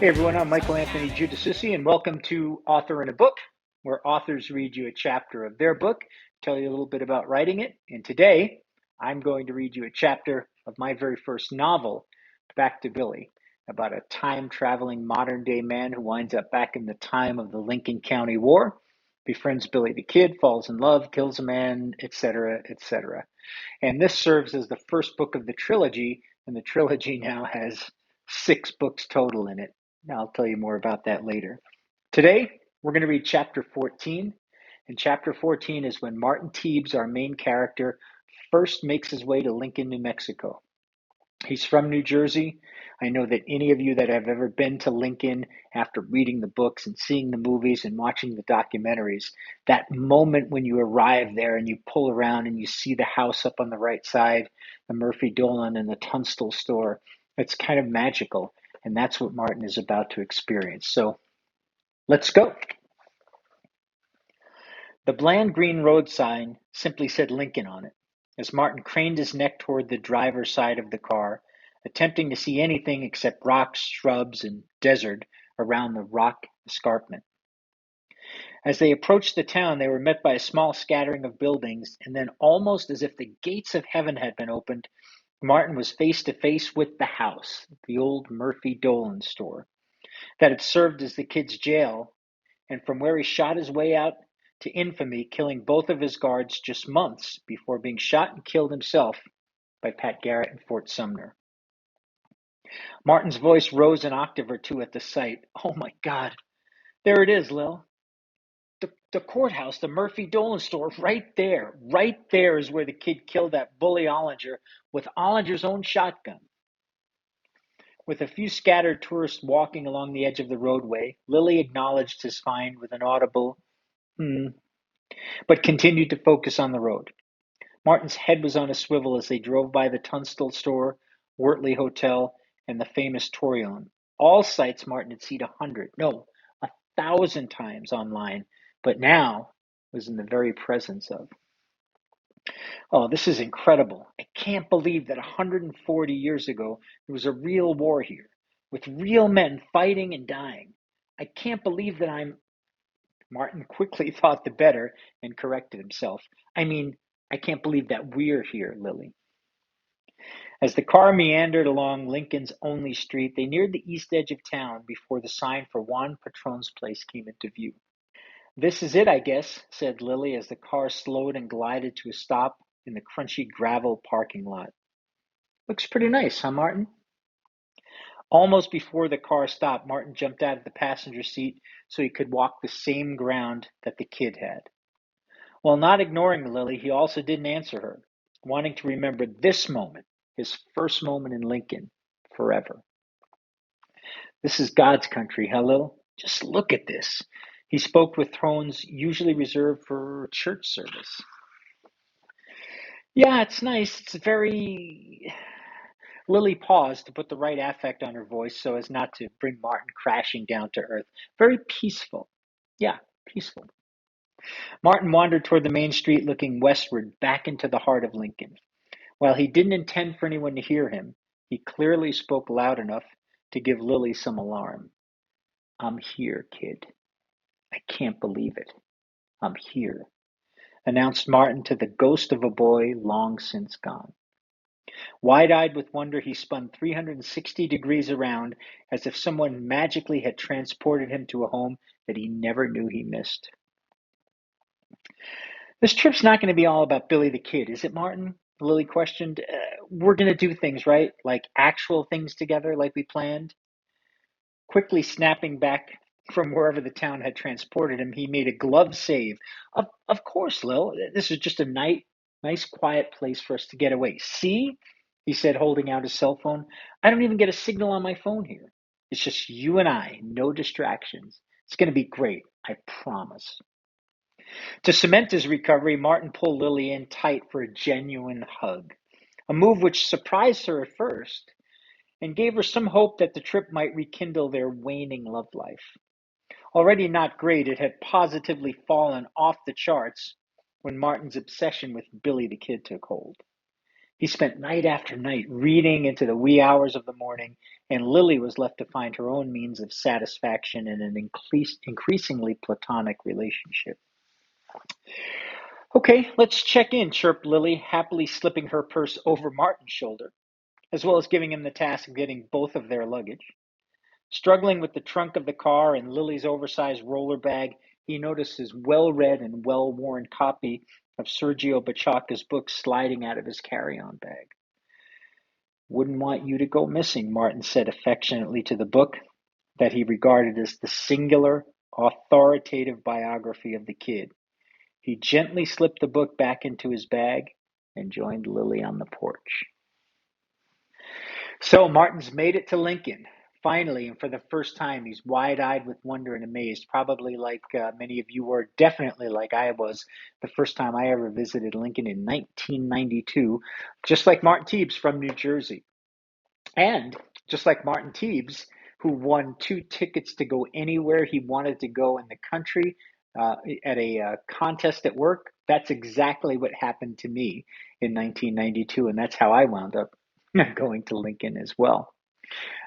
Hey everyone, I'm Michael Anthony Giudicissi, and welcome to Author in a Book, where authors read you a chapter of their book, tell you a little bit about writing it. And today, I'm going to read you a chapter of my very first novel, Back to Billy, about a time-traveling modern-day man who winds up back in the time of the Lincoln County War, befriends Billy the Kid, falls in love, kills a man, etc., etc. And this serves as the first book of the trilogy, and the trilogy now has 6 books total in it. I'll tell you more about that later. Today, we're going to read chapter 14. And chapter 14 is when Martin Teebs, our main character, first makes his way to Lincoln, New Mexico. He's from New Jersey. I know that any of you that have ever been to Lincoln after reading the books and seeing the movies and watching the documentaries, that moment when you arrive there and you pull around and you see the house up on the right side, the Murphy Dolan and the Tunstall store, it's kind of magical. And that's what Martin is about to experience. So let's go. The bland green road sign simply said Lincoln on it. As Martin craned his neck toward the driver's side of the car, attempting to see anything except rocks, shrubs, and desert around the rock escarpment. As they approached the town, they were met by a small scattering of buildings, and then, almost as if the gates of heaven had been opened, Martin was face to face with the house, the old Murphy Dolan store, that had served as the kid's jail, and from where he shot his way out to infamy, killing both of his guards just months before being shot and killed himself by Pat Garrett in Fort Sumner. Martin's voice rose an octave or two at the sight. Oh my God, there it is, Lil. The courthouse, the Murphy Dolan store, right there. Right there is where the kid killed that bully Ollinger with Ollinger's own shotgun. With a few scattered tourists walking along the edge of the roadway, Lily acknowledged his find with an audible but continued to focus on the road. Martin's head was on a swivel as they drove by the Tunstall store, Wortley Hotel, and the famous Torion. All sites Martin had seen 100, no, 1,000 times online, but now was in the very presence of. Oh, this is incredible. I can't believe that 140 years ago there was a real war here, with real men fighting and dying. I can't believe that I'm. Martin quickly thought the better and corrected himself. I mean, I can't believe that we're here, Lily. As the car meandered along Lincoln's only street, they neared the east edge of town before the sign for Juan Patron's place came into view. This is it, I guess, said Lily as the car slowed and glided to a stop in the crunchy gravel parking lot. Looks pretty nice, huh, Martin? Almost before the car stopped, Martin jumped out of the passenger seat so he could walk the same ground that the kid had. While not ignoring Lily, he also didn't answer her, wanting to remember this moment, his first moment in Lincoln, forever. This is God's country, huh, Lil? Just look at this. He spoke with tones usually reserved for church service. Yeah, it's nice. It's very. Lily paused to put the right affect on her voice so as not to bring Martin crashing down to earth. Very peaceful. Yeah, peaceful. Martin wandered toward the main street, looking westward, back into the heart of Lincoln. While he didn't intend for anyone to hear him, he clearly spoke loud enough to give Lily some alarm. I'm here, kid. I can't believe it. I'm here, announced Martin to the ghost of a boy long since gone. Wide-eyed with wonder, he spun 360 degrees around as if someone magically had transported him to a home that he never knew he missed. This trip's not going to be all about Billy the Kid, is it, Martin? Lily questioned. We're going to do things, right? Like actual things together, like we planned? Quickly snapping back from wherever the town had transported him, he made a glove save. Of course, Lil. This is just a nice, quiet place for us to get away. See? He said, holding out his cell phone. I don't even get a signal on my phone here. It's just you and I, no distractions. It's going to be great, I promise. To cement his recovery, Martin pulled Lily in tight for a genuine hug, a move which surprised her at first and gave her some hope that the trip might rekindle their waning love life. Already not great, it had positively fallen off the charts when Martin's obsession with Billy the Kid took hold. He spent night after night reading into the wee hours of the morning, and Lily was left to find her own means of satisfaction in an increasingly platonic relationship. Okay, let's check in, chirped Lily, happily slipping her purse over Martin's shoulder, as well as giving him the task of getting both of their luggage. Struggling with the trunk of the car and Lily's oversized roller bag, he noticed his well-read and well-worn copy of Sergio Bacciaca's book sliding out of his carry-on bag. Wouldn't want you to go missing, Martin said affectionately to the book that he regarded as the singular, authoritative biography of the kid. He gently slipped the book back into his bag and joined Lily on the porch. So Martin's made it to Lincoln. Finally, and for the first time, he's wide-eyed with wonder and amazed, probably like many of you were, definitely like I was the first time I ever visited Lincoln in 1992, just like Martin Teebs from New Jersey. And just like Martin Teebs, who won 2 tickets to go anywhere he wanted to go in the country at a contest at work, that's exactly what happened to me in 1992, and that's how I wound up going to Lincoln as well.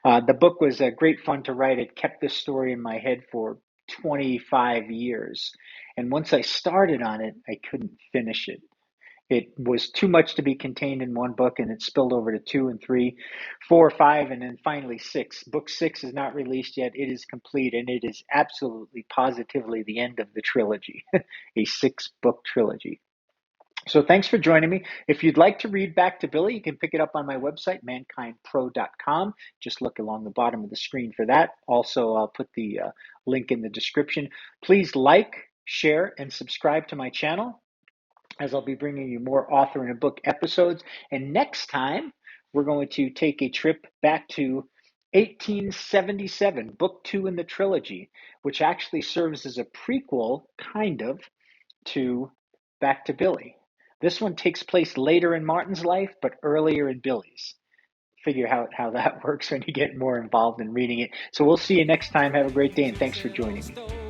The book was great fun to write. It kept this story in my head for 25 years. And once I started on it, I couldn't finish it. It was too much to be contained in one book, and it spilled over to 2 and 3, 4, 5, and then finally 6. Book 6 is not released yet. It is complete, and it is absolutely positively the end of the trilogy, a 6-book trilogy. So thanks for joining me. If you'd like to read Back to Billy, you can pick it up on my website, mankindpro.com. Just look along the bottom of the screen for that. Also, I'll put the link in the description. Please like, share, and subscribe to my channel, as I'll be bringing you more author and book episodes. And next time, we're going to take a trip back to 1877, book 2 in the trilogy, which actually serves as a prequel, kind of, to Back to Billy. This one takes place later in Martin's life, but earlier in Billy's. Figure out how that works when you get more involved in reading it. So we'll see you next time. Have a great day, and thanks for joining me.